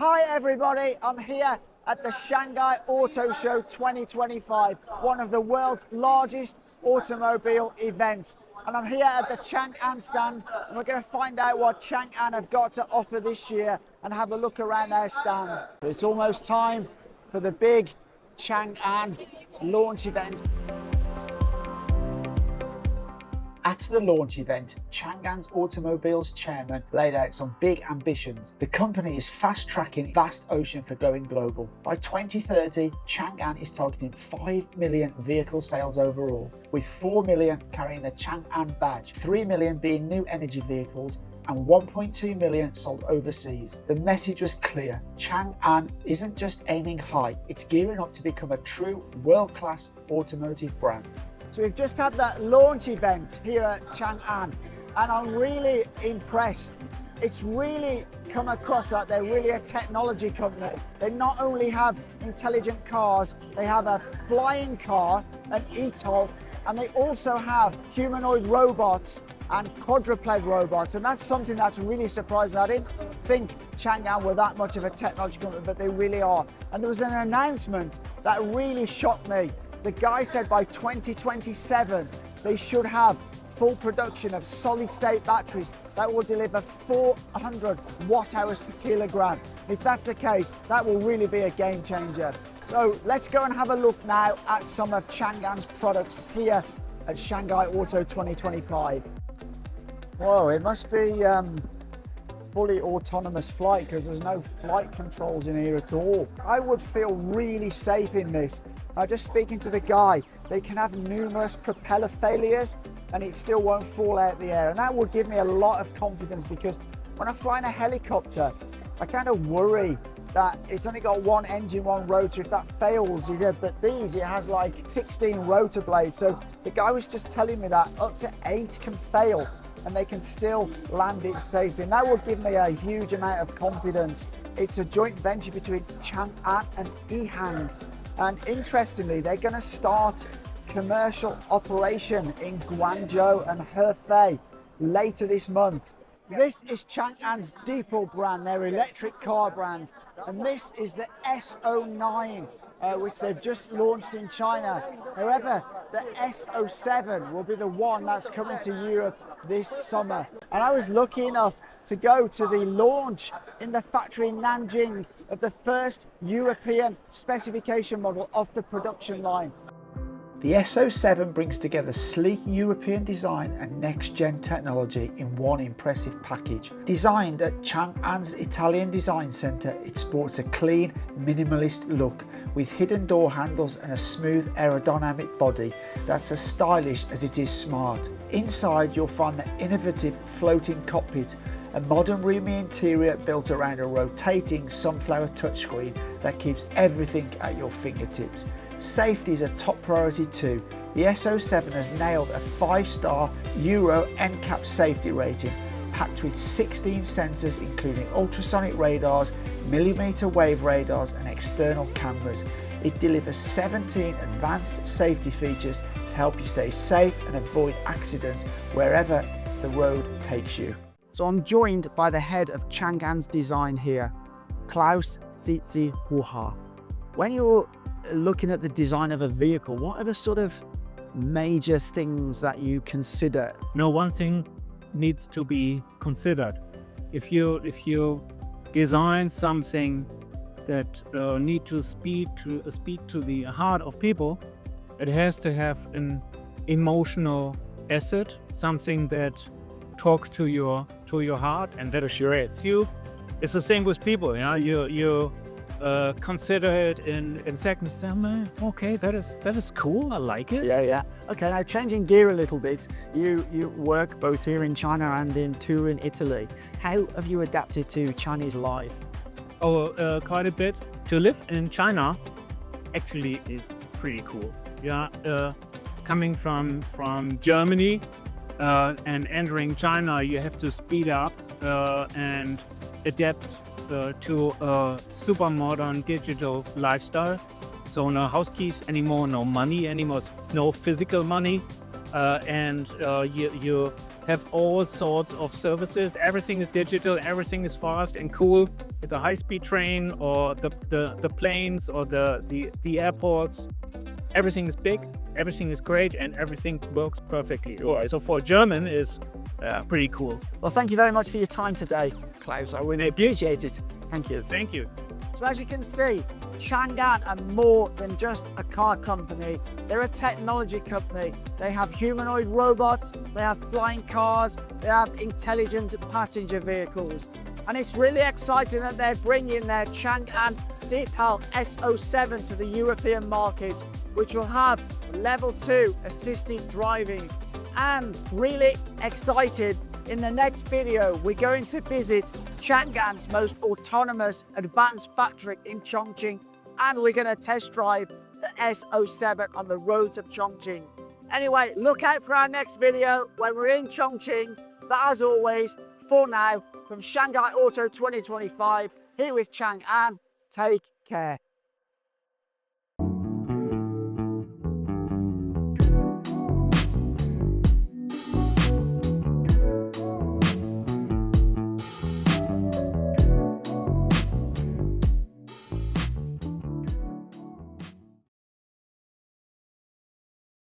Hi everybody, I'm here at the Shanghai Auto Show 2025, one of the world's largest automobile events. And I'm here at the Changan stand, and we're going to find out what Changan have got to offer this year and have a look around their stand. It's almost time for the big Changan launch event. At the launch event, Changan's Automobiles chairman laid out some big ambitions. The company is fast-tracking vast ocean for going global. By 2030, Changan is targeting 5 million vehicle sales overall, with 4 million carrying the Changan badge, 3 million being new energy vehicles, and 1.2 million sold overseas. The message was clear. Changan isn't just aiming high, it's gearing up to become a true world-class automotive brand. So we've just had that launch event here at Changan, and I'm really impressed. It's really come across that they're really a technology company. They not only have intelligent cars, they have a flying car, an eTOL, and they also have humanoid robots and quadruped robots, and that's something that's really surprised me. I didn't think Changan were that much of a technology company, but they really are. And there was an announcement that really shocked me. The guy said by 2027 they should have full production of solid-state batteries that will deliver 400 watt-hours per kilogram. If that's the case, that will really be a game changer. So let's go and have a look now at some of Changan's products here at Shanghai Auto 2025. Whoa, it must be fully autonomous flight because there's no flight controls in here at all. I would feel really safe in this. Just speaking to the guy, they can have numerous propeller failures and it still won't fall out the air. And that would give me a lot of confidence, because when I fly in a helicopter, I kind of worry that it's only got one engine, one rotor. If that fails, but these, it has like 16 rotor blades. So the guy was just telling me that up to 8 can fail and they can still land it safely. And that would give me a huge amount of confidence. It's a joint venture between Changan and Ehang. And interestingly, they're going to start commercial operation in Guangzhou and Hefei later this month. This is Changan's Deepal brand, their electric car brand. And this is the S09, which they've just launched in China. However, the S07 will be the one that's coming to Europe this summer. And I was lucky enough to go to the launch in the factory in Nanjing of the first European specification model off the production line. The S07 brings together sleek European design and next-gen technology in one impressive package. Designed at Changan's Italian design centre, it sports a clean, minimalist look with hidden door handles and a smooth aerodynamic body that's as stylish as it is smart. Inside, you'll find the innovative floating cockpit, a modern roomy interior built around a rotating sunflower touchscreen that keeps everything at your fingertips. Safety is a top priority too. The S07 has nailed a 5-star Euro NCAP safety rating, packed with 16 sensors including ultrasonic radars, millimeter wave radars and external cameras. It delivers 17 advanced safety features to help you stay safe and avoid accidents wherever the road takes you. So I'm joined by the head of Changan's design here, Klaus Zizi Huha. When you're looking at the design of a vehicle, what are the sort of major things that you consider? One thing needs to be considered. If you design something that need to speak to the heart of people, it has to have an emotional asset, something that talks to your heart and that assures you. It's the same with people. You consider it in seconds. Okay, that is cool. I like it. Yeah. Okay, now changing gear a little bit. You work both here in China and in Italy. How have you adapted to Chinese life? Quite a bit. To live in China actually is pretty cool. Coming from Germany and entering China, you have to speed up and adapt to a super modern digital lifestyle. So no house keys anymore, no money anymore, no physical money, and you have all sorts of services. Everything is digital, everything is fast and cool. the high-speed train or the planes or the airports. Everything is big, everything is great, and everything works perfectly. All right, so for German is pretty cool. Well, thank you very much for your time today, Klaus. I really appreciate it. Thank you. Thank you. So as you can see, Changan are more than just a car company. They're a technology company. They have humanoid robots, they have flying cars, they have intelligent passenger vehicles. And it's really exciting that they're bringing their Changan Deepal S07 to the European market, which will have level 2 assisted driving. And really excited, in the next video, we're going to visit Changan's most autonomous advanced factory in Chongqing, and we're going to test drive the S07 on the roads of Chongqing. Anyway, look out for our next video when we're in Chongqing. But as always, for now, from Shanghai Auto 2025, here with Changan, take care.